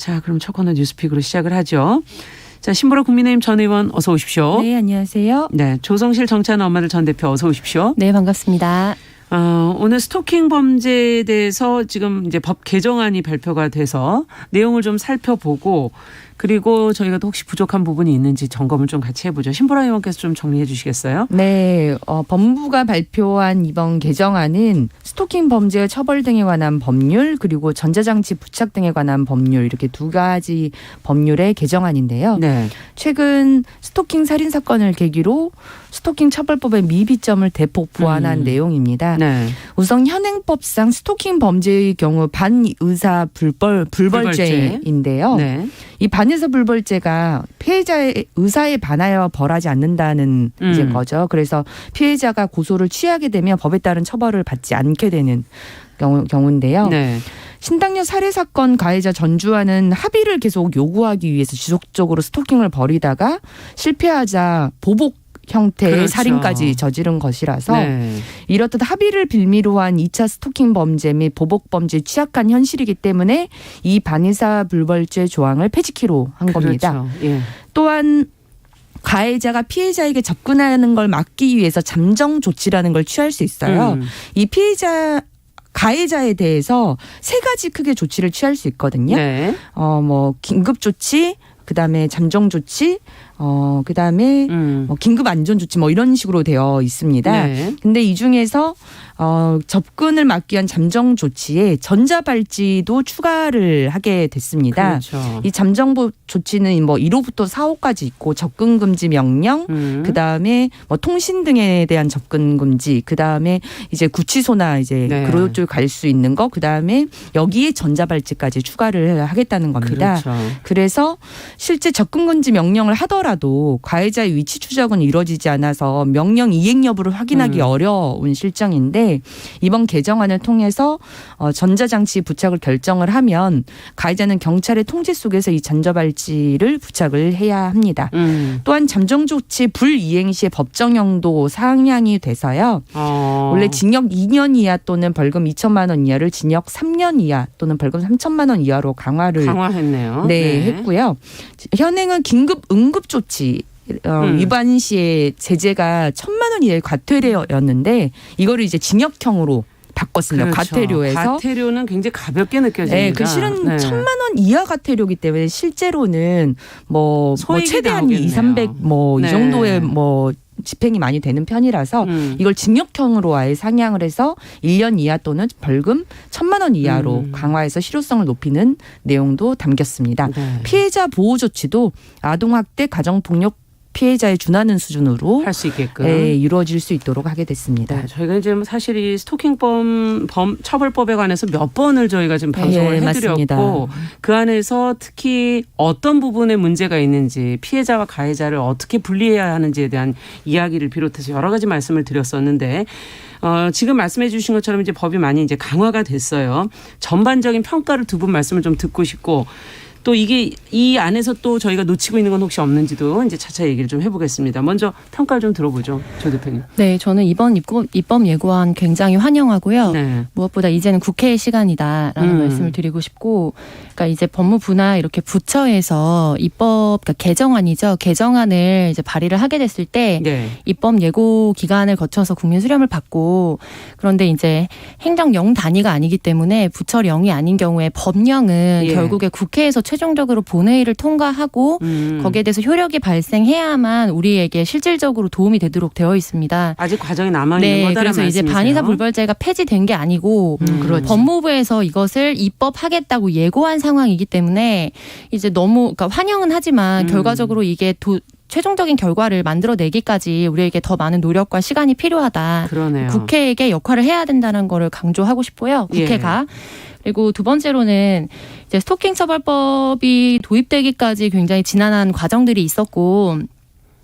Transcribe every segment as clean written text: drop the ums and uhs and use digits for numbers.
자, 그럼 첫 코너 뉴스픽으로 시작을 하죠. 자, 신보라 국민의힘 전 의원 어서 오십시오. 네, 안녕하세요. 네, 조성실 정치하는 엄마들 전 대표 어서 오십시오. 네, 반갑습니다. 오늘 스토킹 범죄에 대해서 지금 이제 법 개정안이 발표가 돼서 내용을 좀 살펴보고 그리고 저희가 또 혹시 부족한 부분이 있는지 점검을 좀 같이 해보죠. 신보라 의원께서 좀 정리해 주시겠어요? 네, 법무부가 발표한 이번 개정안은 스토킹 범죄의 처벌 등에 관한 법률 그리고 전자장치 부착 등에 관한 법률 이렇게 두 가지 법률의 개정안인데요. 네. 최근 스토킹 살인 사건을 계기로 스토킹 처벌법의 미비점을 대폭 보완한 내용입니다. 네. 우선 현행법상 스토킹 범죄의 경우 반의사 불벌죄인데요. 네. 이 반의사 불벌죄가 피해자의 의사에 반하여 벌하지 않는다는 이제 거죠. 그래서 피해자가 고소를 취하게 되면 법에 따른 처벌을 받지 않게 되는 경우인데요. 네. 신당녀 살해 사건 가해자 전주환은 합의를 계속 요구하기 위해서 지속적으로 스토킹을 벌이다가 실패하자 보복 형태의 그렇죠. 살인까지 저지른 것이라서 네. 이렇듯 합의를 빌미로 한 2차 스토킹 범죄 및 보복 범죄에 취약한 현실이기 때문에 이 반의사 불벌죄 조항을 폐지키로 한 겁니다. 그렇죠. 예. 또한 가해자가 피해자에게 접근하는 걸 막기 위해서 잠정 조치라는 걸 취할 수 있어요. 이 가해자에 대해서 세 가지 크게 조치를 취할 수 있거든요. 네. 뭐 긴급 조치, 그다음에 잠정 조치, 그다음에 긴급 안전 조치 뭐 이런 식으로 되어 있습니다. 네. 근데 이 중에서 접근을 막기 위한 잠정 조치에 전자발찌도 추가를 하게 됐습니다. 그렇죠. 이 잠정 조치는 뭐 1호부터 4호까지 있고 접근 금지 명령, 그다음에 뭐 통신 등에 대한 접근 금지, 그다음에 이제 구치소나 이제 네. 그런 쪽 갈 수 있는 거, 그다음에 여기에 전자발찌까지 추가를 하겠다는 겁니다. 그렇죠. 그래서 실제 접근 금지 명령을 하더라도 가해자의 위치 추적은 이루어지지 않아서 명령 이행 여부를 확인하기 어려운 실정인데 이번 개정안을 통해서 전자장치 부착을 결정을 하면 가해자는 경찰의 통제 속에서 이 전자발찌를 부착을 해야 합니다. 또한 잠정 조치 불이행 시에 법정형도 상향이 돼서요. 원래 징역 2년 이하 또는 벌금 2천만 원 이하를 징역 3년 이하 또는 벌금 3천만 원 이하로 강화했네요. 네, 했고요. 현행은 긴급 응급 조치 위반 시에 제재가 1,000만 원 이하의 과태료였는데 이거를 이제 징역형으로 바꿨습니다. 그렇죠. 과태료에서. 과태료는 굉장히 가볍게 느껴집니다. 네, 그 실은 1,000만 원 이하 과태료이기 때문에 실제로는 뭐 최대한 200, 300 뭐 이 정도의 뭐 집행이 많이 되는 편이라서 이걸 징역형으로 아예 상향을 해서 1년 이하 또는 벌금 1,000만 원 이하로 강화해서 실효성을 높이는 내용도 담겼습니다. 네. 피해자 보호 조치도 아동학대, 가정폭력 피해자에 준하는 수준으로 할 수 있게끔 이루어질 수 있도록 하게 됐습니다. 네, 저희가 지금 사실 이 스토킹범 처벌법에 관해서 몇 번을 저희가 지금 방송을 해드렸고 맞습니다. 그 안에서 특히 어떤 부분에 문제가 있는지 피해자와 가해자를 어떻게 분리해야 하는지에 대한 이야기를 비롯해서 여러 가지 말씀을 드렸었는데 지금 말씀해 주신 것처럼 이제 법이 많이 이제 강화가 됐어요. 전반적인 평가를 두 분 말씀을 좀 듣고 싶고 또 이게 이 안에서 또 저희가 놓치고 있는 건 혹시 없는지도 이제 차차 얘기를 좀 해보겠습니다. 먼저 평가를 좀 들어보죠, 조 대표님. 네, 저는 이번 입법 예고안 굉장히 환영하고요. 네. 무엇보다 이제는 국회의 시간이다라는 말씀을 드리고 싶고, 그러니까 이제 법무부나 이렇게 부처에서 입법 그러니까 개정안이죠. 개정안을 이제 발의를 하게 됐을 때 입법 예고 기간을 거쳐서 국민 수렴을 받고 그런데 이제 행정령 단위가 아니기 때문에 부처령이 아닌 경우에 법령은 결국에 국회에서 최종적으로 본회의를 통과하고 거기에 대해서 효력이 발생해야만 우리에게 실질적으로 도움이 되도록 되어 있습니다. 아직 과정이 남아있는 거다라는 그래서 말씀이세요? 이제 반의사 불벌죄가 폐지된 게 아니고 법무부에서 이것을 입법하겠다고 예고한 상황이기 때문에 이제 너무 그러니까 환영은 하지만 결과적으로 이게 최종적인 결과를 만들어내기까지 우리에게 더 많은 노력과 시간이 필요하다. 그러네요. 국회에게 역할을 해야 된다는 거를 강조하고 싶고요. 국회가. 그리고 두 번째로는 이제 스토킹 처벌법이 도입되기까지 굉장히 지난한 과정들이 있었고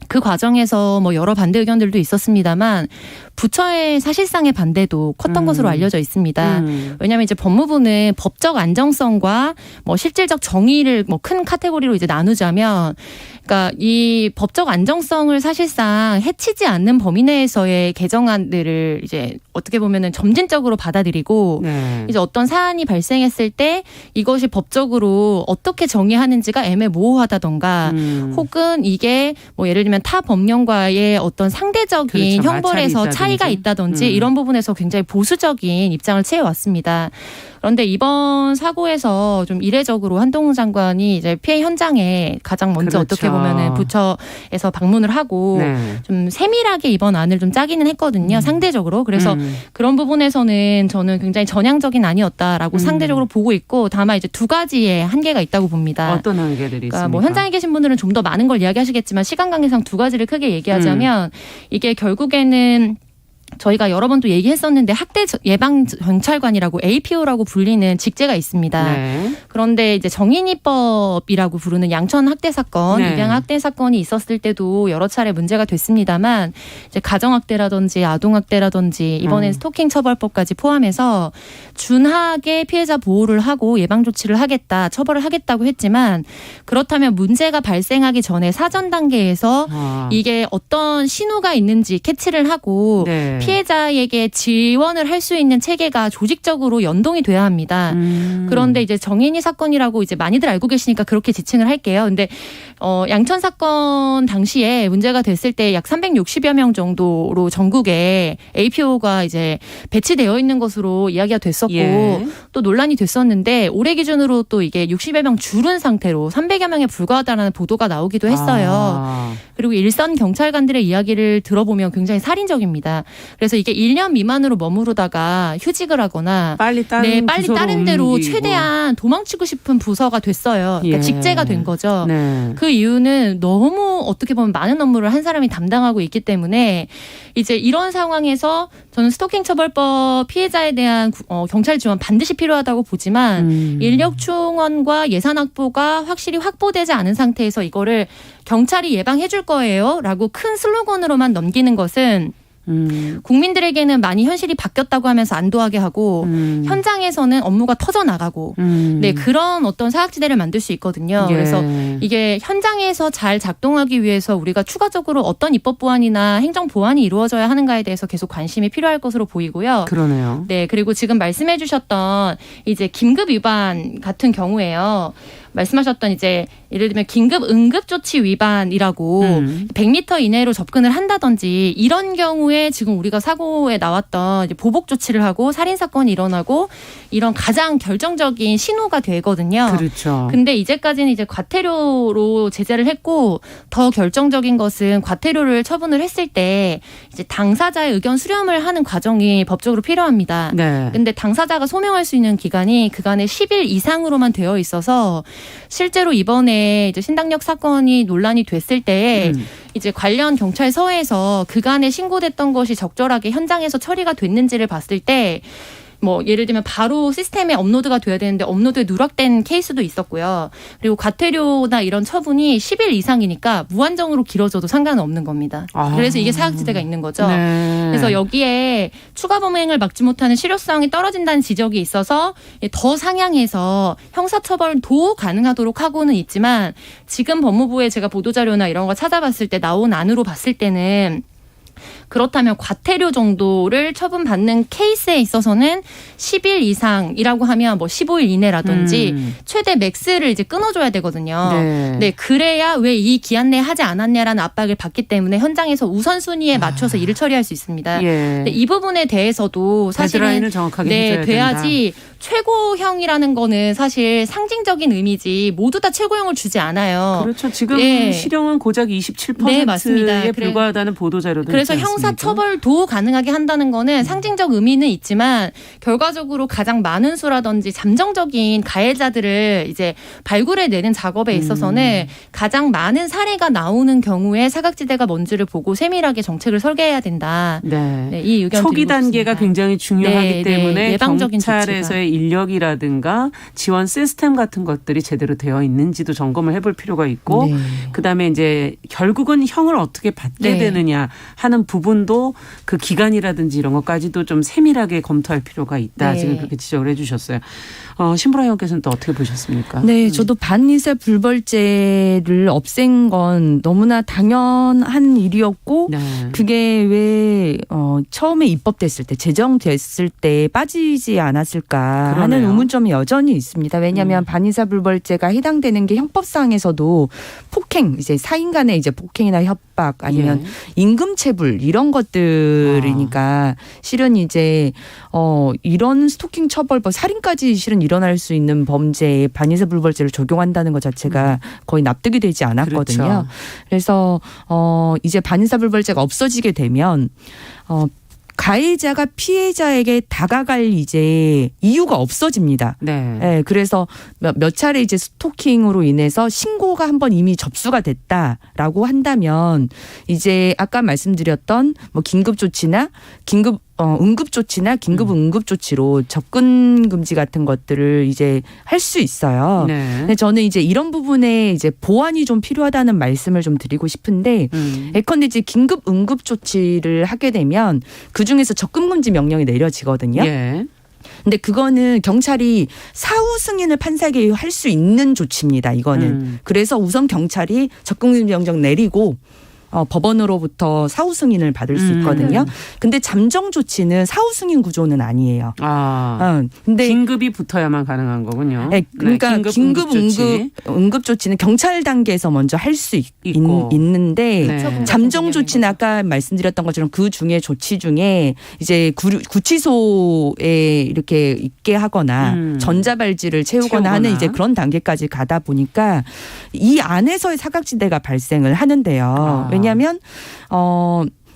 그 과정에서 뭐 여러 반대 의견들도 있었습니다만 부처의 사실상의 반대도 컸던 것으로 알려져 있습니다. 왜냐하면 이제 법무부는 법적 안정성과 뭐 실질적 정의를 뭐 큰 카테고리로 이제 나누자면, 그러니까 이 법적 안정성을 사실상 해치지 않는 범위 내에서의 개정안들을 이제 어떻게 보면은 점진적으로 받아들이고 네. 이제 어떤 사안이 발생했을 때 이것이 법적으로 어떻게 정의하는지가 애매모호하다던가 혹은 이게 뭐 예를 들면 타 법령과의 어떤 상대적인 그렇죠. 형벌에서 마찰이 차이가 있다든지 이런 부분에서 굉장히 보수적인 입장을 취해왔습니다. 그런데 이번 사고에서 좀 이례적으로 한동훈 장관이 이제 피해 현장에 가장 먼저 그렇죠. 어떻게 보면은 부처에서 방문을 하고 네. 좀 세밀하게 이번 안을 좀 짜기는 했거든요. 상대적으로. 그래서 그런 부분에서는 저는 굉장히 전향적인 안이었다라고 상대적으로 보고 있고, 다만 이제 두 가지의 한계가 있다고 봅니다. 어떤 한계들이 그러니까 있습니까? 뭐 현장에 계신 분들은 좀 더 많은 걸 이야기하시겠지만 시간 관계상 두 가지를 크게 얘기하자면 이게 결국에는 저희가 여러 번 또 얘기했었는데 학대 예방 경찰관이라고 APO라고 불리는 직제가 있습니다. 네. 그런데 이제 정인이법이라고 부르는 양천 학대 사건, 네. 입양 학대 사건이 있었을 때도 여러 차례 문제가 됐습니다만 이제 가정 학대라든지 아동 학대라든지 이번엔 스토킹 처벌법까지 포함해서 준하게 피해자 보호를 하고 예방 조치를 하겠다, 처벌을 하겠다고 했지만 그렇다면 문제가 발생하기 전에 사전 단계에서 이게 어떤 신호가 있는지 캐치를 하고 네. 피해자에게 지원을 할 수 있는 체계가 조직적으로 연동이 돼야 합니다. 그런데 이제 정인이 사건이라고 이제 많이들 알고 계시니까 그렇게 지칭을 할게요. 근데 양천 사건 당시에 문제가 됐을 때 약 360여 명 정도로 전국에 APO가 이제 배치되어 있는 것으로 이야기가 됐었고 예. 또 논란이 됐었는데 올해 기준으로 또 이게 60여 명 줄은 상태로 300여 명에 불과하다는 보도가 나오기도 했어요. 그리고 일선 경찰관들의 이야기를 들어보면 굉장히 살인적입니다. 그래서 이게 1년 미만으로 머무르다가 휴직을 하거나 빨리 다른 데로 최대한 도망치고 싶은 부서가 됐어요. 그러니까 예. 직제가 된 거죠. 네. 그 이유는 너무 어떻게 보면 많은 업무를 한 사람이 담당하고 있기 때문에 이제 이런 상황에서 저는 스토킹 처벌법 피해자에 대한 경찰 지원 반드시 필요하다고 보지만 인력 충원과 예산 확보가 확실히 확보되지 않은 상태에서 이거를 경찰이 예방해 줄 거예요 라고 큰 슬로건으로만 넘기는 것은 국민들에게는 많이 현실이 바뀌었다고 하면서 안도하게 하고 현장에서는 업무가 터져나가고 네, 그런 어떤 사각지대를 만들 수 있거든요. 예. 그래서 이게 현장에서 잘 작동하기 위해서 우리가 추가적으로 어떤 입법 보완이나 행정 보완이 이루어져야 하는가에 대해서 계속 관심이 필요할 것으로 보이고요. 그러네요. 네, 그리고 지금 말씀해 주셨던 이제 긴급 위반 같은 경우에요. 말씀하셨던 이제 예를 들면 긴급 응급조치 위반이라고 100m 이내로 접근을 한다든지 이런 경우에 지금 우리가 사고에 나왔던 이제 보복 조치를 하고 살인 사건이 일어나고 이런 가장 결정적인 신호가 되거든요. 그렇죠. 근데 이제까지는 이제 과태료로 제재를 했고 더 결정적인 것은 과태료를 처분을 했을 때 이제 당사자의 의견 수렴을 하는 과정이 법적으로 필요합니다. 네. 근데 당사자가 소명할 수 있는 기간이 그간의 10일 이상으로만 되어 있어서 실제로 이번에 이제 신당역 사건이 논란이 됐을 때 이제 관련 경찰서에서 그간에 신고됐던 것이 적절하게 현장에서 처리가 됐는지를 봤을 때 뭐 예를 들면 바로 시스템에 업로드가 돼야 되는데 업로드에 누락된 케이스도 있었고요. 그리고 과태료나 이런 처분이 10일 이상이니까 무한정으로 길어져도 상관은 없는 겁니다. 그래서 이게 사각지대가 있는 거죠. 네. 그래서 여기에 추가 범행을 막지 못하는 실효성이 떨어진다는 지적이 있어서 더 상향해서 형사처벌도 가능하도록 하고는 있지만 지금 법무부에 제가 보도자료나 이런 거 찾아봤을 때 나온 안으로 봤을 때는 그렇다면 과태료 정도를 처분받는 케이스에 있어서는 10일 이상이라고 하면 뭐 15일 이내라든지 최대 맥스를 이제 끊어줘야 되거든요. 네. 네, 그래야 왜 이 기한 내에 하지 않았냐라는 압박을 받기 때문에 현장에서 우선순위에 맞춰서 일을 처리할 수 있습니다. 예. 근데 이 부분에 대해서도 사실은 데드라인을 정확하게 네, 해줘야 돼야지 최고형이라는 거는 사실 상징적인 의미지 모두 다 최고형을 주지 않아요. 그렇죠. 지금 네. 실형은 고작 27%에 네, 맞습니다. 불과하다는 보도자료도 그래서 있지 않습니까? 형사처벌도 가능하게 한다는 거는 상징적 의미는 있지만 결과적으로 가장 많은 수라든지 잠정적인 가해자들을 이제 발굴해내는 작업에 있어서는 가장 많은 사례가 나오는 경우에 사각지대가 뭔지를 보고 세밀하게 정책을 설계해야 된다. 네. 네, 이 의견 초기 드리고 단계가 싶습니다. 굉장히 중요하기 네, 때문에 네, 예방적인 경찰에서의 인력이라든가 지원 시스템 같은 것들이 제대로 되어 있는지도 점검을 해볼 필요가 있고 네. 그다음에 이제 결국은 형을 어떻게 받게 네. 되느냐 하는 하는 부분도 그 기간이라든지 이런 것까지도 좀 세밀하게 검토할 필요가 있다. 네. 지금 그렇게 지적을 해 주셨어요. 신보라 의원께서는 또 어떻게 보셨습니까? 네, 저도 반이사 불벌죄를 없앤 건 너무나 당연한 일이었고 네. 그게 왜 처음에 입법됐을 때 제정됐을 때 빠지지 않았을까 하는 그러네요. 의문점이 여전히 있습니다. 왜냐하면 반이사 불벌죄가 해당되는 게 형법상에서도 폭행, 이제 사인 간의 이제 폭행이나 협박 아니면 예. 임금체불 이런 것들이니까 실은 이제 이런 스토킹 처벌법 살인까지 실은 일어날 수 있는 범죄에 반의사 불벌죄를 적용한다는 것 자체가 거의 납득이 되지 않았거든요. 그렇죠. 그래서 이제 반의사 불벌죄가 없어지게 되면 가해자가 피해자에게 다가갈 이제 이유가 없어집니다. 네. 네, 그래서 몇 차례 이제 스토킹으로 인해서 신고가 한번 이미 접수가 됐다라고 한다면 이제 아까 말씀드렸던 뭐 긴급조치나 응급조치나 긴급 응급조치로 접근 금지 같은 것들을 이제 할 수 있어요. 네. 근데 저는 이제 이런 부분에 이제 보완이 좀 필요하다는 말씀을 좀 드리고 싶은데 예컨대 이제 긴급 응급조치를 하게 되면 그 중에서 접근 금지 명령이 내려지거든요. 예. 근데 그거는 경찰이 사후 승인을 판사에게 할 수 있는 조치입니다. 이거는. 그래서 우선 경찰이 접근 금지 명령 내리고 법원으로부터 사후 승인을 받을 수 있거든요. 근데 잠정 조치는 사후 승인 구조는 아니에요. 근데 긴급이 붙어야만 가능한 거군요. 네, 그러니까 긴급 응급 조치는 경찰 단계에서 먼저 할 수 있는데 네. 잠정 조치는 아까 말씀드렸던 것처럼 그 중에 조치 중에 이제 구치소에 이렇게 있게 하거나 전자발찌를 채우거나 하는 이제 그런 단계까지 가다 보니까 이 안에서의 사각지대가 발생을 하는데요. 왜냐하면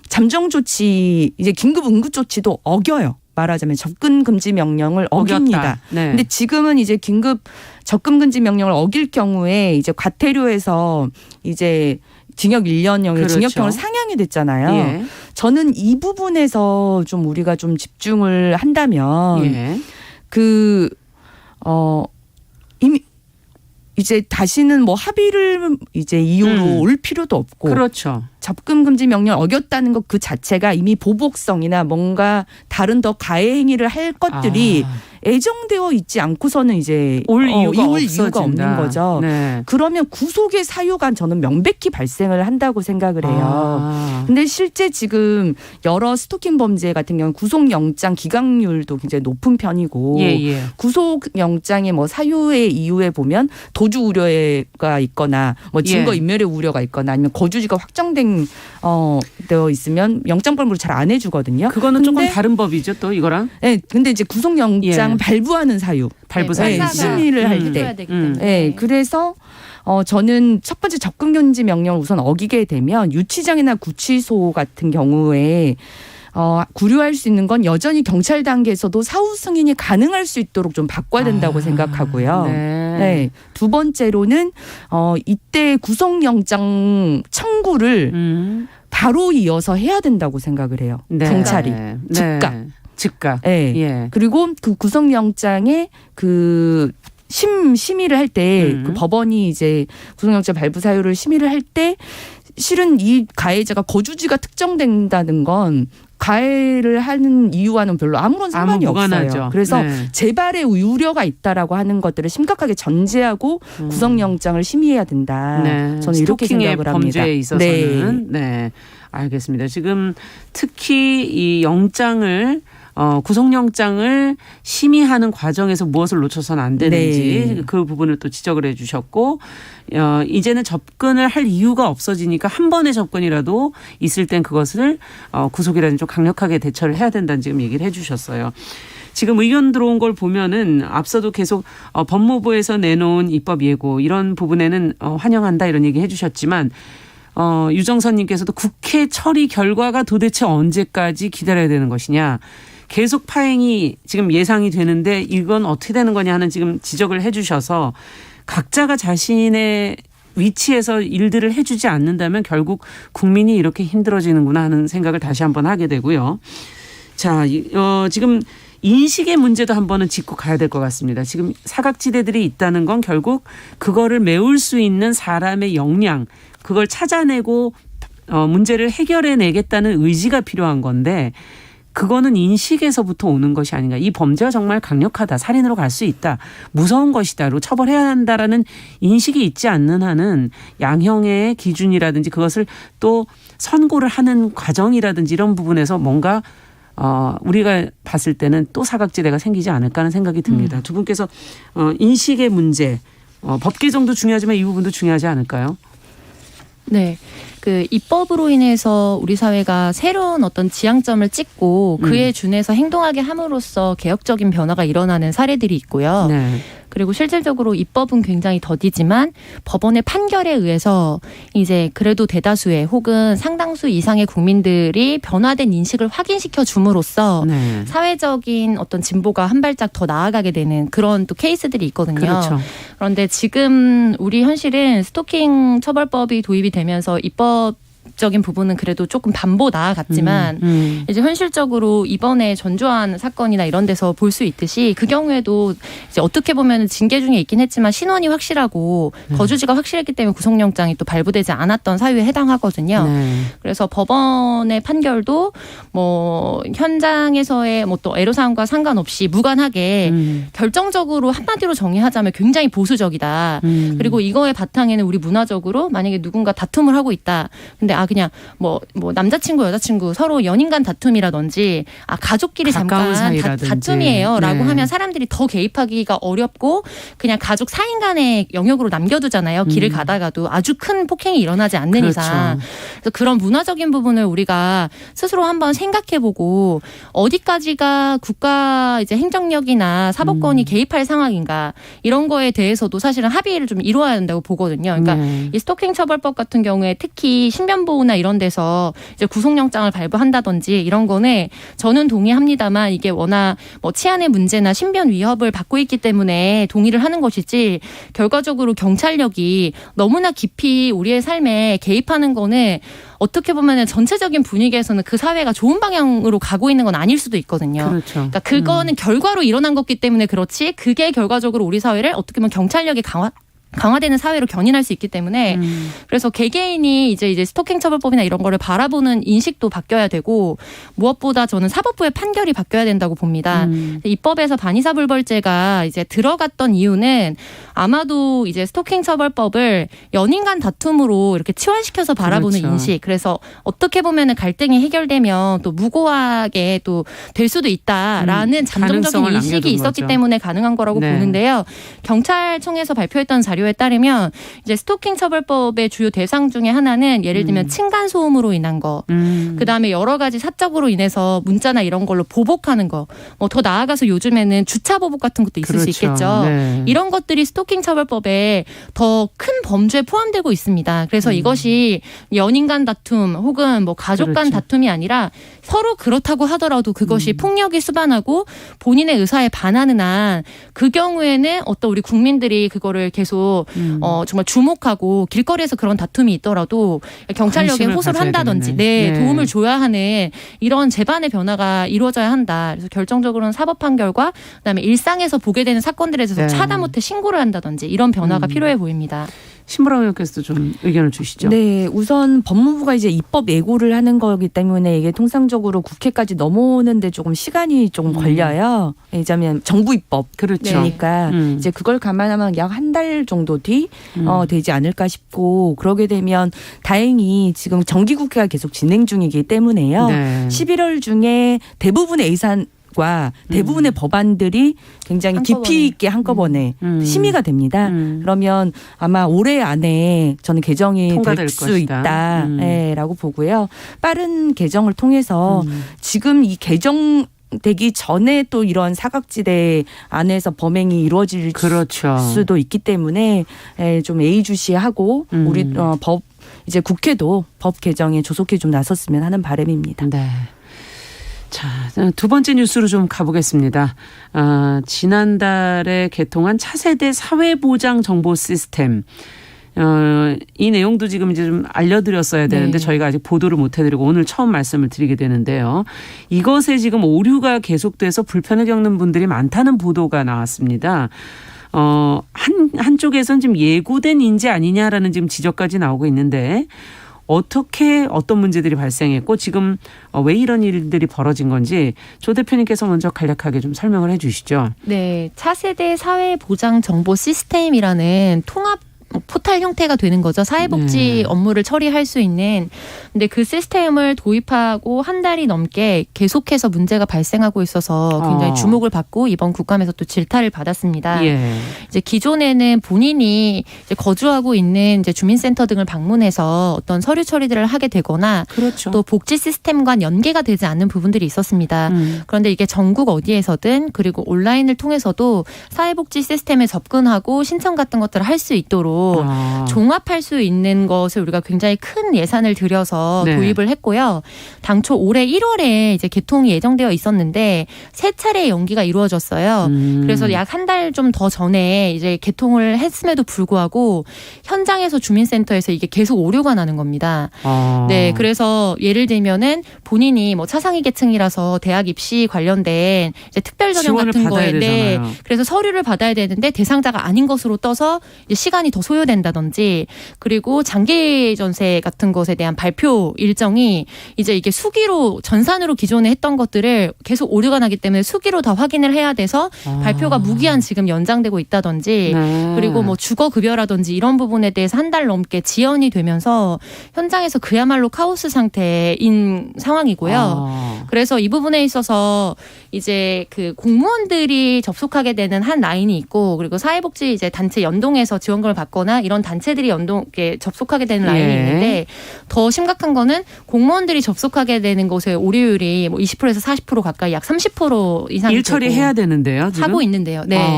잠정 조치 이제 긴급 응급 조치도 어겨요. 말하자면 접근 금지 명령을 어깁니다. 네. 근데 지금은 이제 긴급 접근 금지 명령을 어길 경우에 이제 과태료에서 이제 징역 1년형의 그렇죠. 징역형을 상향이 됐잖아요. 예. 저는 이 부분에서 좀 우리가 좀 집중을 한다면 예. 이미 이제 다시는 뭐 합의를 이제 이유로 올 필요도 없고 그렇죠. 접근 금지 명령 어겼다는 것 그 자체가 이미 보복성이나 뭔가 다른 더 가해 행위를 할 것들이 애정되어 있지 않고서는 이제 올 이유가 없는 거죠. 네. 그러면 구속의 사유가 저는 명백히 발생을 한다고 생각을 해요. 근데 실제 지금 여러 스토킹 범죄 같은 경우는 구속영장 기각률도 굉장히 높은 편이고 예. 구속영장의 뭐 사유의 이유에 보면 도주 우려가 있거나 뭐 증거 인멸의 우려가 있거나 아니면 거주지가 확정된 되어 있으면 영장 발부를 잘 안 해주거든요. 그거는 조금 다른 법이죠, 또 이거랑. 네, 근데 이제 구속영장 발부하는 사유, 발부 사유 심의를 할 때, 네, 그래서 저는 첫 번째 접근 금지 명령을 우선 어기게 되면 유치장이나 구치소 같은 경우에 구류할 수 있는 건 여전히 경찰 단계에서도 사후 승인이 가능할 수 있도록 좀 바꿔야 된다고 생각하고요. 네. 두 번째로는 이때 구속영장 청구를 바로 이어서 해야 된다고 생각을 해요. 경찰이 즉각. 네. 예. 그리고 그 구속영장에 그 심의를 할 때 그 법원이 이제 구속영장 발부 사유를 심의를 할 때 실은 이 가해자가 거주지가 특정된다는 건 가해를 하는 이유와는 별로 아무런 상관이 없어요. 그래서 재발의 우려가 있다라고 하는 것들을 심각하게 전제하고 구속영장을 심의해야 된다. 저는 이렇게 생각을 합니다. 범죄에 있어서는. 네. 알겠습니다. 지금 특히 이 영장을 구속영장을 심의하는 과정에서 무엇을 놓쳐서는 안 되는지 그 부분을 또 지적을 해 주셨고 이제는 접근을 할 이유가 없어지니까 한 번의 접근이라도 있을 땐 그것을 구속이라든지 좀 강력하게 대처를 해야 된다는 지금 얘기를 해 주셨어요. 지금 의견 들어온 걸 보면은 앞서도 계속 법무부에서 내놓은 입법 예고 이런 부분에는 환영한다 이런 얘기 해 주셨지만 유정선님께서도 국회 처리 결과가 도대체 언제까지 기다려야 되는 것이냐. 계속 파행이 지금 예상이 되는데 이건 어떻게 되는 거냐 하는 지금 지적을 해 주셔서 각자가 자신의 위치에서 일들을 해 주지 않는다면 결국 국민이 이렇게 힘들어지는구나 하는 생각을 다시 한번 하게 되고요. 자, 지금 인식의 문제도 한번은 짚고 가야 될 것 같습니다. 지금 사각지대들이 있다는 건 결국 그거를 메울 수 있는 사람의 역량, 그걸 찾아내고 문제를 해결해내겠다는 의지가 필요한 건데 그거는 인식에서부터 오는 것이 아닌가. 이 범죄가 정말 강력하다. 살인으로 갈 수 있다. 무서운 것이다로 처벌해야 한다라는 인식이 있지 않는 한은 양형의 기준이라든지 그것을 또 선고를 하는 과정이라든지 이런 부분에서 뭔가 우리가 봤을 때는 또 사각지대가 생기지 않을까 하는 생각이 듭니다. 두 분께서 인식의 문제, 법 개정도 중요하지만 이 부분도 중요하지 않을까요? 네. 그 입법으로 인해서 우리 사회가 새로운 어떤 지향점을 찍고 그에 준해서 행동하게 함으로써 개혁적인 변화가 일어나는 사례들이 있고요. 네. 그리고 실질적으로 입법은 굉장히 더디지만 법원의 판결에 의해서 이제 그래도 대다수의 혹은 상당수 이상의 국민들이 변화된 인식을 확인시켜 줌으로써 네. 사회적인 어떤 진보가 한 발짝 더 나아가게 되는 그런 또 케이스들이 있거든요. 그렇죠. 그런데 지금 우리 현실은 스토킹 처벌법이 도입이 되면서 입법적인 부분은 그래도 조금 반보 나아갔지만 이제 현실적으로 이번에 전주환 사건이나 이런 데서 볼 수 있듯이 그 경우에도 이제 어떻게 보면 징계 중에 있긴 했지만 신원이 확실하고 거주지가 확실했기 때문에 구속영장이 또 발부되지 않았던 사유에 해당하거든요. 네. 그래서 법원의 판결도 뭐 현장에서의 뭐 또 애로사항과 상관없이 무관하게 결정적으로 한마디로 정의하자면 굉장히 보수적이다. 그리고 이거의 바탕에는 우리 문화적으로 만약에 누군가 다툼을 하고 있다. 근데 그냥 뭐 남자친구 여자친구 서로 연인 간 다툼이라든지 가족끼리 가까운 잠깐 사이라든지. 다툼이에요라고 네. 하면 사람들이 더 개입하기가 어렵고 그냥 가족 사인 간의 영역으로 남겨두잖아요. 길을 가다가도 아주 큰 폭행이 일어나지 않는 그렇죠. 이상. 그래서 그런 문화적인 부분을 우리가 스스로 한번 생각해보고 어디까지가 국가 이제 행정력이나 사법권이 개입할 상황인가 이런 거에 대해서도 사실은 합의를 좀 이루어야 된다고 보거든요. 그러니까 이 스토킹 처벌법 같은 경우에 특히 신변보호나 이런 데서 이제 구속영장을 발부한다든지 이런 거는 저는 동의합니다만 이게 워낙 뭐 치안의 문제나 신변 위협을 받고 있기 때문에 동의를 하는 것이지 결과적으로 경찰력이 너무나 깊이 우리의 삶에 개입하는 거는 어떻게 보면 전체적인 분위기에서는 그 사회가 좋은 방향으로 가고 있는 건 아닐 수도 있거든요. 그렇죠. 그러니까 그거는 결과로 일어난 거기 때문에 그렇지 그게 결과적으로 우리 사회를 어떻게 보면 경찰력이 강화되는 사회로 견인할 수 있기 때문에 그래서 개개인이 이제 스토킹 처벌법이나 이런 거를 바라보는 인식도 바뀌어야 되고 무엇보다 저는 사법부의 판결이 바뀌어야 된다고 봅니다. 입법에서 반의사불벌죄가 이제 들어갔던 이유는 아마도 이제 스토킹 처벌법을 연인 간 다툼으로 이렇게 치환시켜서 바라보는 그렇죠. 인식. 그래서 어떻게 보면은 갈등이 해결되면 또 무고하게 또 될 수도 있다라는 잠정적인 가능성을 인식이 남겨둔 있었기 거죠. 때문에 가능한 거라고 네. 보는데요. 경찰청에서 발표했던 자료에 따르면 이제 스토킹 처벌법의 주요 대상 중에 하나는 예를 들면 층간 소음으로 인한 거, 그다음에 여러 가지 사적으로 인해서 문자나 이런 걸로 보복하는 거, 뭐 더 나아가서 요즘에는 주차 보복 같은 것도 있을 그렇죠. 수 있겠죠. 네. 이런 것들이 스토킹 처벌법에 더 큰 범죄에 포함되고 있습니다. 그래서 이것이 연인 간 다툼 혹은 뭐 가족 간 그렇죠. 다툼이 아니라 서로 그렇다고 하더라도 그것이 폭력이 수반하고 본인의 의사에 반하는 한 그 경우에는 어떤 우리 국민들이 그거를 계속 정말 주목하고 길거리에서 그런 다툼이 있더라도 경찰력에 관심을 호소를 가져야 한다든지 되겠네. 네. 도움을 줘야 하는 이런 제반의 변화가 이루어져야 한다. 그래서 결정적으로는 사법 판결과 그다음에 일상에서 보게 되는 사건들에 대해서 네. 하다못해 신고를 한다든지 이런 변화가 필요해 보입니다. 신보라 의원께서도 좀 의견을 주시죠. 네, 우선 법무부가 이제 입법 예고를 하는 거기 때문에 이게 통상적으로 국회까지 넘어오는데 조금 시간이 조금 걸려요. 왜냐하면 정부 입법. 그렇죠. 그러니까 이제 그걸 감안하면 약 한 달 정도 뒤 되지 않을까 싶고 그러게 되면 다행히 지금 정기국회가 계속 진행 중이기 때문에요. 네. 11월 중에 대부분의 예산과 대부분의 법안들이 굉장히 한꺼번에. 깊이 있게 한꺼번에 심의가 됩니다. 그러면 아마 올해 안에 저는 개정이 통과될 될 수 것이다. 있다라고 보고요. 빠른 개정을 통해서 지금 이 개정 되기 전에 또 이런 사각지대 안에서 범행이 이루어질 그렇죠. 수도 있기 때문에 좀 예의주시하고 우리 법 이제 국회도 법 개정에 조속히 좀 나섰으면 하는 바람입니다. 네. 자, 두 번째 뉴스로 좀 가보겠습니다. 지난달에 개통한 차세대 사회보장 정보 시스템. 이 내용도 지금 이제 좀 알려드렸어야 되는데 네. 저희가 저희가 아직 보도를 못 해드리고 오늘 처음 말씀을 드리게 되는데요. 이것에 지금 오류가 계속돼서 불편을 겪는 분들이 많다는 보도가 나왔습니다. 한쪽에서는 지금 예고된 인재 아니냐라는 지금 지적까지 나오고 있는데 어떻게 어떤 문제들이 발생했고 지금 왜 이런 일들이 벌어진 건지 조 대표님께서 먼저 간략하게 좀 설명을 해 주시죠. 네, 차세대 사회보장정보 시스템이라는 통합 포탈 형태가 되는 거죠. 사회복지 업무를 처리할 수 있는. 근데 그 시스템을 도입하고 한 달이 넘게 계속해서 문제가 발생하고 있어서 굉장히 주목을 받고 이번 국감에서 또 질타를 받았습니다. 예. 이제 기존에는 본인이 이제 거주하고 있는 이제 주민센터 등을 방문해서 어떤 서류 처리들을 하게 되거나 그렇죠. 또 복지 시스템과 연계가 되지 않는 부분들이 있었습니다. 그런데 이게 전국 어디에서든 그리고 온라인을 통해서도 사회복지 시스템에 접근하고 신청 같은 것들을 할 수 있도록 종합할 수 있는 것을 우리가 굉장히 큰 예산을 들여서 네. 도입을 했고요. 당초 올해 1월에 이제 개통이 예정되어 있었는데 세 차례 연기가 이루어졌어요. 그래서 약 한 달 좀 더 전에 이제 개통을 했음에도 불구하고 현장에서 주민센터에서 이게 계속 오류가 나는 겁니다. 네, 그래서 예를 들면은 본인이 뭐 차상위 계층이라서 대학 입시 관련된 이제 특별 전형 같은 거에 네, 그래서 서류를 받아야 되는데 대상자가 아닌 것으로 떠서 이제 시간이 더 소요된다든지 그리고 장기 전세 같은 것에 대한 발표 일정이 이제 이게 수기로 전산으로 기존에 했던 것들을 계속 오류가 나기 때문에 수기로 다 확인을 해야 돼서 발표가 무기한 지금 연장되고 있다든지 그리고 뭐 주거 급여라든지 이런 부분에 대해서 한 달 넘게 지연이 되면서 현장에서 그야말로 카오스 상태인 상황이고요. 그래서 이 부분에 있어서 이제 그 공무원들이 접속하게 되는 한 라인이 있고 그리고 사회복지 이제 단체 연동해서 지원금을 받거나 이런 단체들이 접속하게 되는 라인이 있는데 더 심각한 거는 공무원들이 접속하게 되는 곳의 오류율이 뭐 20%에서 40% 가까이 약 30% 이상이 일 처리해야 되는데요. 지금? 하고 있는데요. 네.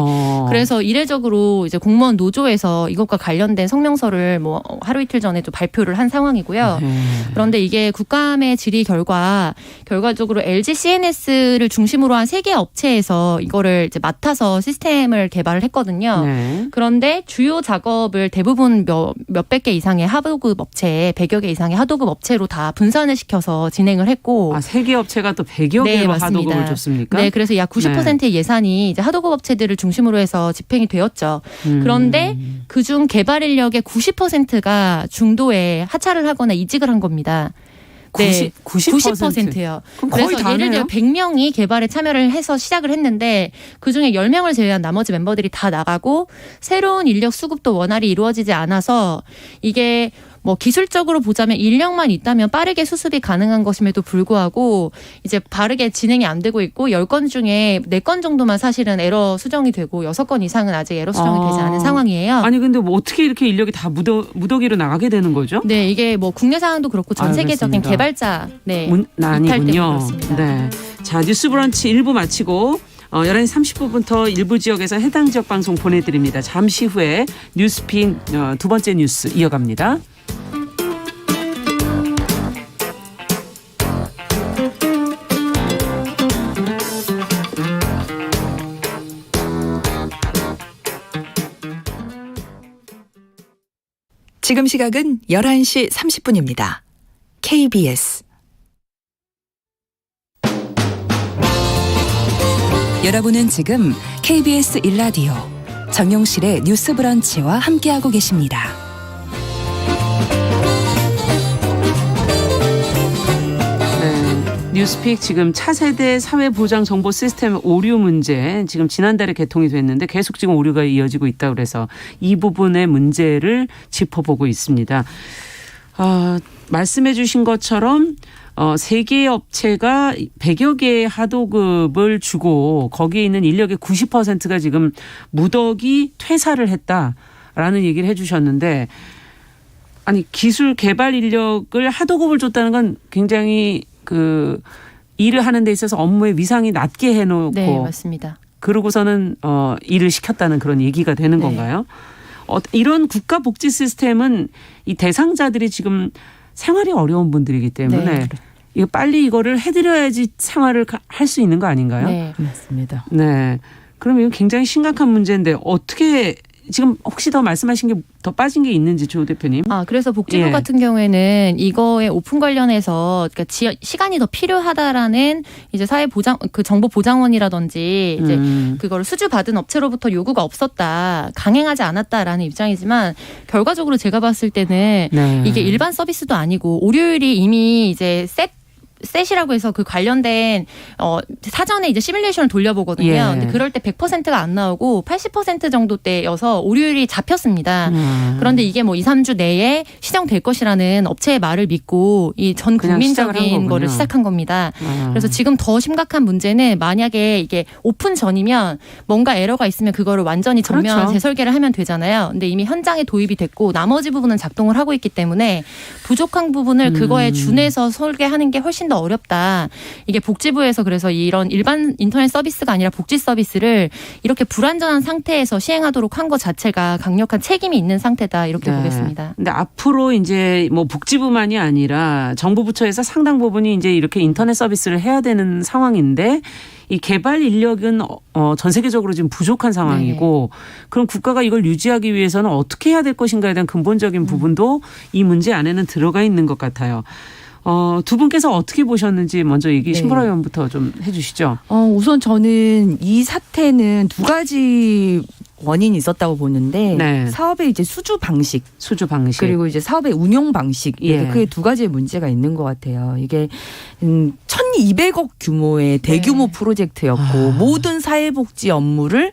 그래서 이례적으로 이제 공무원 노조에서 이것과 관련된 성명서를 뭐 하루 이틀 전에 또 발표를 한 상황이고요. 그런데 이게 국감의 질의 결과적으로 LG CNS를 중심으로 한 3개 업체에서 이거를 이제 맡아서 시스템을 개발을 했거든요. 그런데 주요 작업을 대부분 몇백 개 이상의 하도급 업체, 100여 개 이상의 하도급 업체로 다 분산을 시켜서 진행을 했고. 세계 업체가 또 100여 개로 하도급을 줬습니까? 네, 그래서 약 90%의 예산이 이제 하도급 업체들을 중심으로 해서 집행이 되었죠. 그런데 그중 개발 인력의 90%가 중도에 하차를 하거나 이직을 한 겁니다. 네, 90%요. 그래서 예를 들어 100명이 개발에 참여를 해서 시작을 했는데 그중에 10명을 제외한 나머지 멤버들이 다 나가고 새로운 인력 수급도 원활히 이루어지지 않아서 이게 뭐 기술적으로 보자면 인력만 있다면 빠르게 수습이 가능한 것임에도 불구하고 이제 바르게 진행이 안 되고 있고 10건 중에 4건 정도만 사실은 에러 수정이 되고 6건 이상은 아직 에러 수정이 되지 않은 상황이에요. 아니 근데 뭐 어떻게 이렇게 인력이 다 무더기로 나가게 되는 거죠? 네, 이게 뭐 국내 상황도 그렇고 전 세계적인 개발자 난이군요. 네. 자, 뉴스 브런치 1부 마치고 11시 30분부터 일부 지역에서 해당 지역 방송 보내드립니다. 잠시 후에 뉴스픽 두 번째 뉴스 이어갑니다. 지금 시각은 11시 30분입니다. KBS 여러분은 지금 KBS 1라디오 정용실의 뉴스 브런치와 함께하고 계십니다. 뉴스픽 지금 차세대 사회보장정보 시스템 오류 문제 지금 지난달에 개통이 됐는데 계속 지금 오류가 이어지고 있다고 그래서 이 부분의 문제를 짚어보고 있습니다. 말씀해 주신 것처럼 3개의 업체가 100여 개의 하도급을 주고 거기에 있는 인력의 90%가 지금 무더기 퇴사를 했다라는 얘기를 해 주셨는데 아니 기술 개발 인력을 하도급을 줬다는 건 굉장히 그 일을 하는 데 있어서 업무의 위상이 낮게 해놓고 네, 맞습니다. 그러고서는 일을 시켰다는 그런 얘기가 되는 건가요? 이런 국가 복지 시스템은 이 대상자들이 지금 생활이 어려운 분들이기 때문에 이거 빨리 이거를 해드려야지 생활을 할 수 있는 거 아닌가요? 네, 맞습니다. 네, 그럼 이거 굉장히 심각한 문제인데 어떻게 지금 혹시 더 말씀하신 게 더 빠진 게 있는지 조 대표님. 그래서 복지부 예. 같은 경우에는 이거의 오픈 관련해서 그러니까 시간이 더 필요하다라는 이제 사회보장 그 정보보장원이라든지 이제 그거를 수주받은 업체로부터 요구가 없었다, 강행하지 않았다라는 입장이지만 결과적으로 제가 봤을 때는 네. 이게 일반 서비스도 아니고 오류율이 이미 이제 셋이라고 해서 그 관련된 사전에 이제 시뮬레이션을 돌려보거든요. 예. 근데 그럴 때 100%가 안 나오고 80% 정도 때여서 오류율이 잡혔습니다. 그런데 이게 뭐 2, 3주 내에 시정될 것이라는 업체의 말을 믿고 이 전 그냥 시작을 한 국민적인 거를 거군요. 시작한 겁니다. 그래서 지금 더 심각한 문제는 만약에 이게 오픈 전이면 뭔가 에러가 있으면 그거를 완전히 전면 그렇죠. 재설계를 하면 되잖아요. 근데 이미 현장에 도입이 됐고 나머지 부분은 작동을 하고 있기 때문에 부족한 부분을 그거에 준해서 설계하는 게 훨씬 더 어렵다. 이게 복지부에서 그래서 이런 일반 인터넷 서비스가 아니라 복지 서비스를 이렇게 불완전한 상태에서 시행하도록 한 것 자체가 강력한 책임이 있는 상태다. 이렇게 네. 보겠습니다. 근데 앞으로 이제 뭐 복지부만이 아니라 정부 부처에서 상당 부분이 이제 이렇게 인터넷 서비스를 해야 되는 상황인데 이 개발 인력은 전 세계적으로 지금 부족한 상황이고 그럼 국가가 이걸 유지하기 위해서는 어떻게 해야 될 것인가에 대한 근본적인 부분도 이 문제 안에는 들어가 있는 것 같아요. 두 분께서 어떻게 보셨는지 먼저 얘기 신보라 의원부터 좀 해주시죠. 우선 저는 이 사태는 두 가지 원인이 있었다고 보는데 네. 사업의 이제 수주 방식 그리고 이제 사업의 운용 방식 예. 크게 두 가지의 문제가 있는 것 같아요. 이게 1,200억 규모의 대규모 프로젝트였고 모든 사회복지 업무를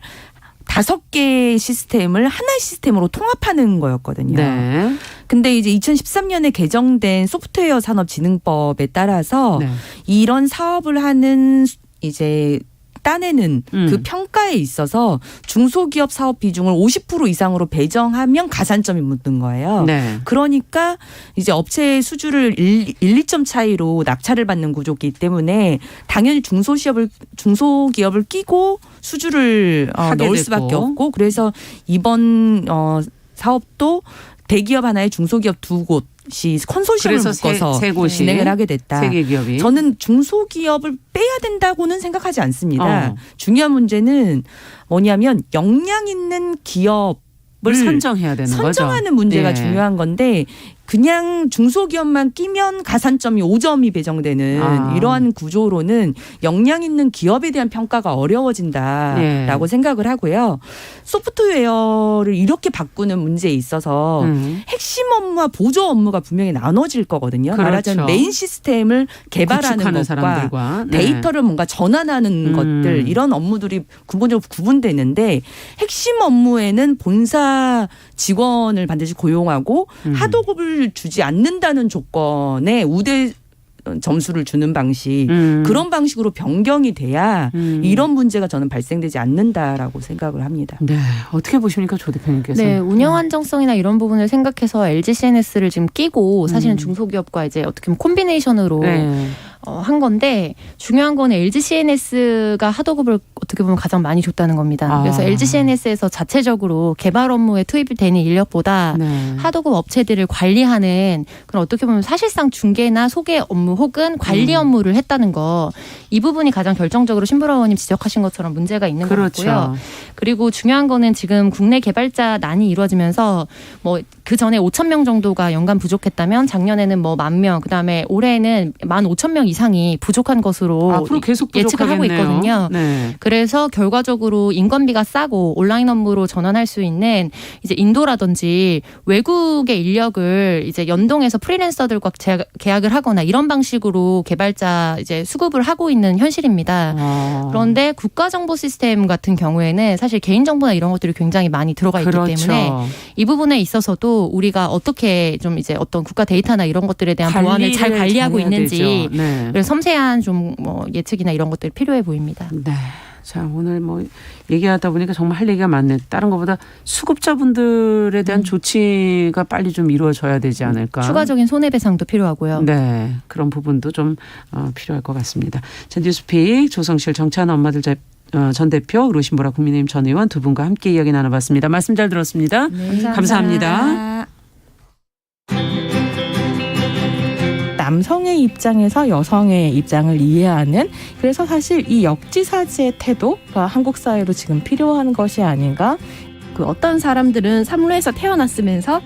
5개의 시스템을 하나의 시스템으로 통합하는 거였거든요. 네. 근데 이제 2013년에 개정된 소프트웨어 산업진흥법에 따라서 이런 사업을 하는 이제 딴에는 그 평가에 있어서 중소기업 사업 비중을 50% 이상으로 배정하면 가산점이 묻는 거예요. 네. 그러니까 이제 업체의 수주를 1, 2점 차이로 낙찰을 받는 구조이기 때문에 당연히 중소기업을 끼고 수주를 넣을 수밖에 없고 그래서 이번 사업도 대기업 하나에 중소기업 두 곳이 컨소시엄을 묶어서 세 곳이 진행을 하게 됐다. 세 개 기업이. 저는 중소기업을 빼야 된다고는 생각하지 않습니다. 중요한 문제는 뭐냐면 역량 있는 기업을 선정해야 되는 거죠. 선정하는 문제가 예. 중요한 건데 그냥 중소기업만 끼면 가산점이 5점이 배정되는 이러한 구조로는 역량 있는 기업에 대한 평가가 어려워진다라고 생각을 하고요. 소프트웨어를 이렇게 바꾸는 문제에 있어서 핵심 업무와 보조 업무가 분명히 나눠질 거거든요. 그렇죠. 말하자면 메인 시스템을 개발하는 것과 사람들과 데이터를 뭔가 전환하는 것들 이런 업무들이 근본적으로 구분되는데 핵심 업무에는 본사 직원을 반드시 고용하고 하도급을 주지 않는다는 조건에 우대 점수를 주는 방식 그런 방식으로 변경이 돼야 이런 문제가 저는 발생되지 않는다라고 생각을 합니다. 네, 어떻게 보십니까, 조 대표님께서? 네, 운영 안정성이나 이런 부분을 생각해서 LG CNS를 지금 끼고 사실은 중소기업과 이제 어떻게 보면 콤비네이션으로 한 건데 중요한 거는 LG CNS가 하도급을 어떻게 보면 가장 많이 줬다는 겁니다. 그래서 LG CNS에서 자체적으로 개발 업무에 투입이 되는 인력보다 하도급 업체들을 관리하는 그런 어떻게 보면 사실상 중개나 소개 업무 혹은 관리 업무를 했다는 거, 이 부분이 가장 결정적으로 신보라 의원님 지적하신 것처럼 문제가 있는 것 같고요. 그리고 중요한 거는 지금 국내 개발자 난이 이루어지면서 뭐 그 전에 5,000명 정도가 연간 부족했다면 작년에는 뭐 10,000명, 그다음에 올해는 15,000명 이상이 부족한 것으로 앞으로 계속 예측을 하고 있거든요. 네. 그래서 결과적으로 인건비가 싸고 온라인 업무로 전환할 수 있는 이제 인도라든지 외국의 인력을 이제 연동해서 프리랜서들과 계약을 하거나 이런 방식으로 개발자 이제 수급을 하고 있는 현실입니다. 그런데 국가정보 시스템 같은 경우에는 사실 개인정보나 이런 것들이 굉장히 많이 들어가 있기 때문에 이 부분에 있어서도 우리가 어떻게 좀 이제 어떤 국가 데이터나 이런 것들에 대한 보안을 잘 관리하고 있는지 그래서 섬세한 좀 뭐 예측이나 이런 것들이 필요해 보입니다. 네. 자, 오늘 뭐 얘기하다 보니까 정말 할 얘기가 많네. 다른 것보다 수급자분들에 대한 조치가 빨리 좀 이루어져야 되지 않을까. 추가적인 손해배상도 필요하고요. 네. 그런 부분도 좀 필요할 것 같습니다. 자, 뉴스픽 조성실 정치하는 엄마들 전 대표 그리고 신보라 국민의힘 전 의원 두 분과 함께 이야기 나눠봤습니다. 말씀 잘 들었습니다. 네, 감사합니다. 남성의 입장에서 여성의 입장을 이해하는, 그래서 사실 이 역지사지의 태도가 한국 사회로 지금 필요한 것이 아닌가. 어떤 사람들은 삼루에서 태어났으면서